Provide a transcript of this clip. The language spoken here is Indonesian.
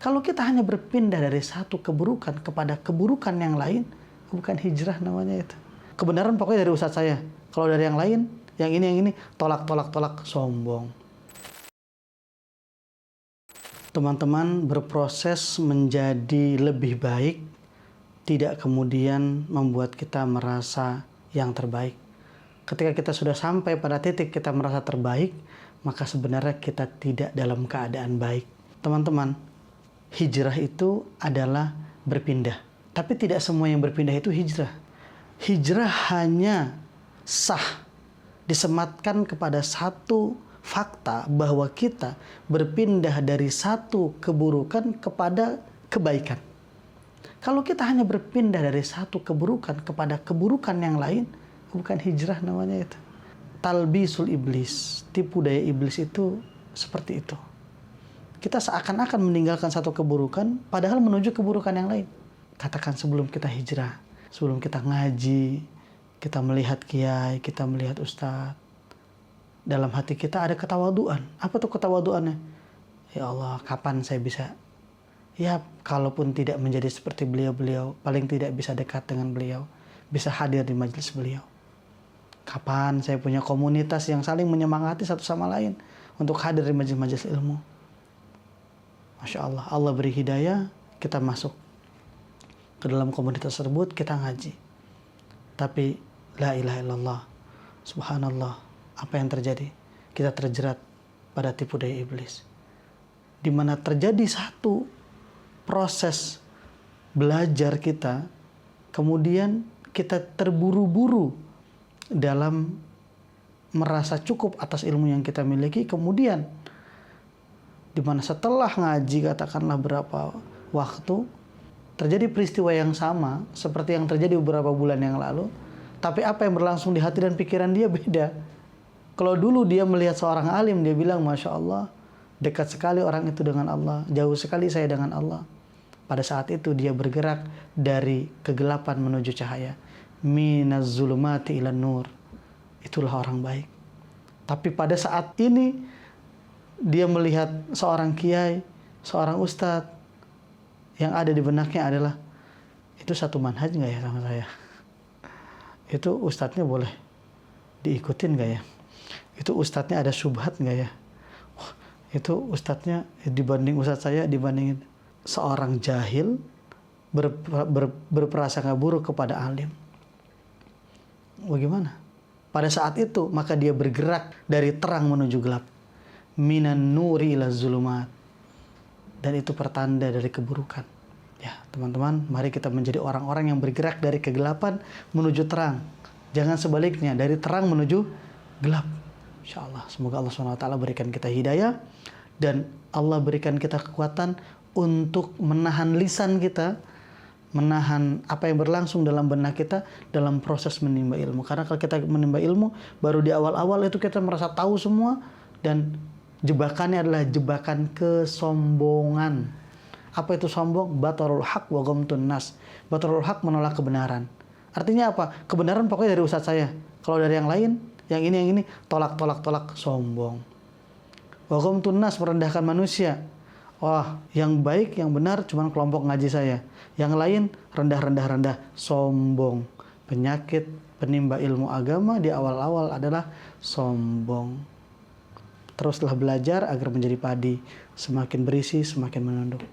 Kalau kita hanya berpindah dari satu keburukan kepada keburukan yang lain, bukan hijrah namanya itu. Kebenaran pokoknya dari ustadz saya. Kalau dari yang lain, yang ini, tolak, sombong. Teman-teman, berproses menjadi lebih baik, tidak kemudian membuat kita merasa yang terbaik. Ketika kita sudah sampai pada titik kita merasa terbaik, maka sebenarnya kita tidak dalam keadaan baik. Teman-teman, hijrah itu adalah berpindah. Tapi tidak semua yang berpindah itu hijrah. Hijrah hanya sah disematkan kepada satu fakta bahwa kita berpindah dari satu keburukan kepada kebaikan. Kalau kita hanya berpindah dari satu keburukan kepada keburukan yang lain, bukan hijrah namanya itu. Talbisul iblis, tipu daya iblis itu seperti itu. Kita seakan-akan meninggalkan satu keburukan, padahal menuju keburukan yang lain. Katakan sebelum kita hijrah, sebelum kita ngaji, kita melihat kiai, kita melihat ustadz, dalam hati kita ada ketawaduan. Apa tuh ketawaduannya? Ya Allah, kapan saya bisa? Ya, kalaupun tidak menjadi seperti beliau-beliau, paling tidak bisa dekat dengan beliau, bisa hadir di majelis beliau. Kapan saya punya komunitas yang saling menyemangati satu sama lain untuk hadir di majelis-majelis ilmu? Masya Allah, Allah beri hidayah, kita masuk ke dalam komunitas tersebut, kita ngaji. Tapi, la ilaha illallah, subhanallah, apa yang terjadi? Kita terjerat pada tipu daya iblis. Di mana terjadi satu proses belajar kita, kemudian kita terburu-buru dalam merasa cukup atas ilmu yang kita miliki, kemudian dimana setelah ngaji katakanlah berapa waktu, terjadi peristiwa yang sama seperti yang terjadi beberapa bulan yang lalu, tapi apa yang berlangsung di hati dan pikiran dia beda. Kalau dulu dia melihat seorang alim, dia bilang, Masya Allah, dekat sekali orang itu dengan Allah, jauh sekali saya dengan Allah. Pada saat itu dia bergerak dari kegelapan menuju cahaya. Minaz zulumati ilan nur. Itulah orang baik. Tapi pada saat ini dia melihat seorang kiai, seorang ustadz, yang ada di benaknya adalah, itu satu manhaj nggak ya sama saya? Itu ustadznya boleh diikutin nggak ya? Itu ustadznya ada syubhat nggak ya? Wah, itu ustadznya dibanding ustadz saya, dibandingin seorang jahil berprasangka buruk kepada alim. Bagaimana? Pada saat itu, maka dia bergerak dari terang menuju gelap. Minan nuri ila zulumat. Dan itu pertanda dari keburukan. Ya, teman-teman, mari kita menjadi orang-orang yang bergerak dari kegelapan menuju terang. Jangan sebaliknya, dari terang menuju gelap. Insyaallah, semoga Allah SWT berikan kita hidayah dan Allah berikan kita kekuatan untuk menahan lisan kita, menahan apa yang berlangsung dalam benak kita dalam proses menimba ilmu. Karena kalau kita menimba ilmu, baru di awal-awal itu kita merasa tahu semua, dan jebakannya adalah jebakan kesombongan. Apa itu sombong? Batarul haq wa ghamtun nas. Batarul haq menolak kebenaran. Artinya apa? Kebenaran pokoknya dari ustadz saya. Kalau dari yang lain, yang ini, tolak, sombong. Wa ghamtun nas, merendahkan manusia. Wah, yang baik, yang benar cuma kelompok ngaji saya. Yang lain rendah, sombong. Penyakit penimba ilmu agama di awal-awal adalah sombong. Teruslah belajar agar menjadi padi, semakin berisi semakin menunduk.